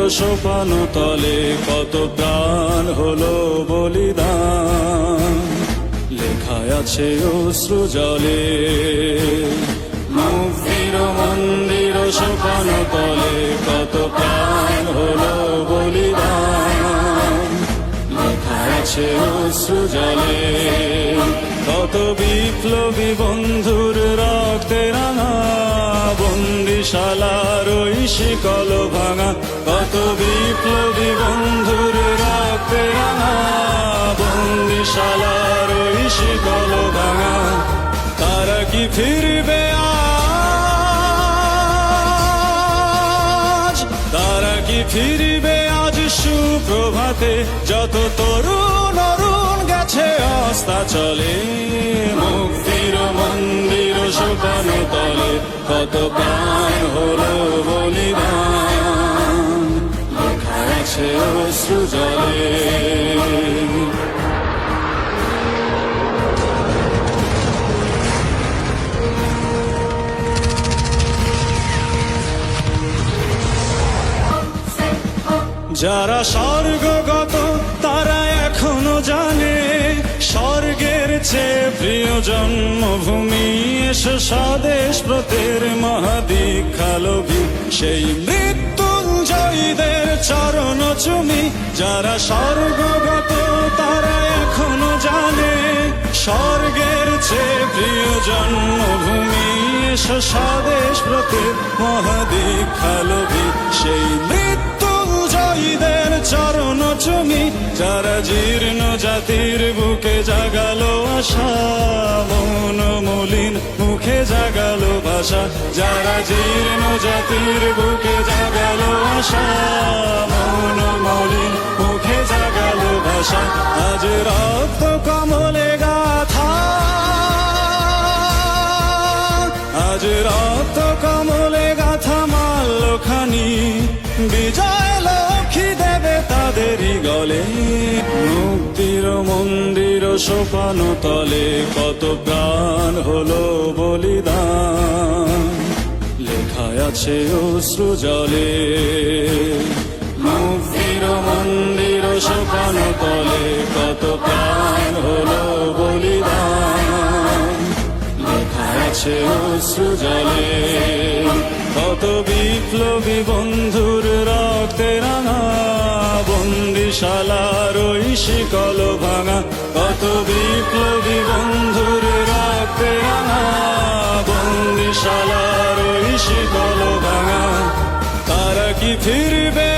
সোপান তলে কত প্রাণ হলো বলিদান, লেখায় আছে অশ্রু জলে। মুক্তির মন্দির সোপান তলে কত প্রাণ হলো বলিদান, লেখায় আছে অশ্রু জলে। কত বিপ্লবী বন্ধুর রক্তে রাঙা বন্দিশালার ওই শিকল ভাঙা, কত বিপ্লবী বন্ধুর রক্তে রাঙা বন্দিশালার ওই শিকল ভাঙা। তারা কি ফিরবে আজ, তারা কি ফিরবে আজ সুপ্রভাতে, যত তরুণ অরুণ গেছে অস্তাচলে। মুক্তির মন্দির সোপান তলে কত প্রাণ হলো বলিদান, লেখা আছে অশ্রু জলে। যারা স্বর্গগত তারা এখনো জানে, স্বর্গের চেয়ে প্রিয় জন্মভূমি। এসো স্বদেশ ব্রতের মহাদীক্ষালোভী, সেই মৃত্যুঞ্জয়ীদের চরণ চুমি। যারা স্বর্গগত তারা এখনো জানে, স্বর্গের চেয়ে প্রিয় জন্মভূমি। এসো স্বদেশ ব্রতের মহাদীক্ষালোভী, সেই মৃত্যুঞ্জয়ীদের চরণ চুমি। যারা জীর্ণ জাতির বুকে জাগালো আশা, মন মলিন মুখে জাগালো ভাষা। যারা জীর্ণ জাতির বুকে জাগালো আশা, মন মলিন মুখে জাগালো ভাষা। আজ রক্ত কমলে গাথা, আজ রক্ত কমলে গাথা মাল্যখানি, বিজয় লক্ষ্মী দেবে তাদেরই গলে। মুক্তির মন্দির সোপান তলে কত প্রাণ হলো বলিদান, লেখায় আছে অশ্রু জলে। মুক্তির মন্দির সোপান তলে কত প্রাণ হলো বলিদান, লেখায় আছে অশ্রু জলে। কত বিপ্লবী বন্ধুর রক্তে রাঙা বন্দিশালার ওই শিকল ভাঙা, কত বিপ্লবী বন্ধুর রক্তে রাঙা বন্দিশালার ওই শিকল ভাঙা। তারা কি ফিরবে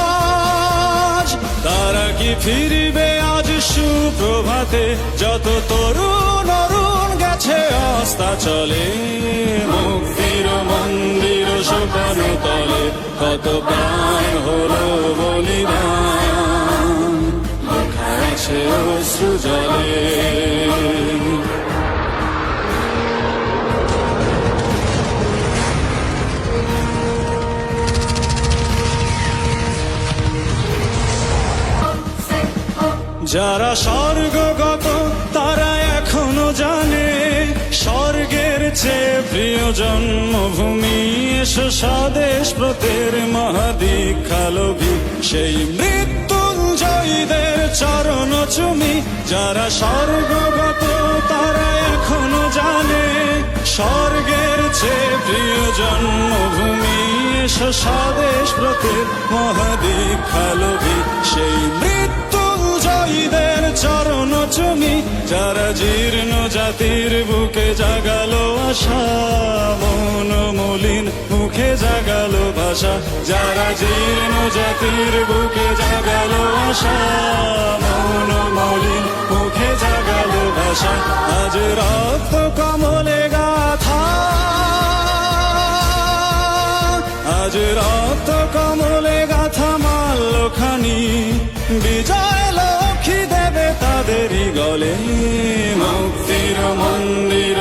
আজ, তারা কি ফিরবে আজ সুপ্রভাতে, যত তরুণ অরুণ গেছে অস্তাচলে। মুক্তির মন্দির সোপান তলে কত প্রাণ হলো বলিদান, লেখা আছে অশ্রু জলে। যারা স্বর্গগত তারা এখনো জানে, স্বর্গের চেয়ে প্রিয় জন্মভূমি। এসো স্বদেশ ব্রতের মহাদীক্ষালোভী, সেই মৃত্যুঞ্জয়ীদের চরণ চুমি। যারা স্বর্গগত তারা এখনো জানে, স্বর্গের চেয়ে প্রিয় জন্মভূমি। এসো স্বদেশ ব্রতের মহাদীক্ষালোভী, সেই মৃত্যুঞ্জয়ীদের চরণ চুমি। যারা জীর্ণ জাতির বুকে জাগালো আশা, মন মলিন মুখে জাগালো ভাষা। যারা জীর্ণ জাতির বুকে জাগালো আশা, মন মলিন মুখে জাগালো ভাষা। আজ রক্ত কমলে গাথা, আজ রক্ত কমলে গাথা মাল্যখানি, বিজয় লক্ষ্মী দেবে তাদেরই গলে। মুক্তির মন্দির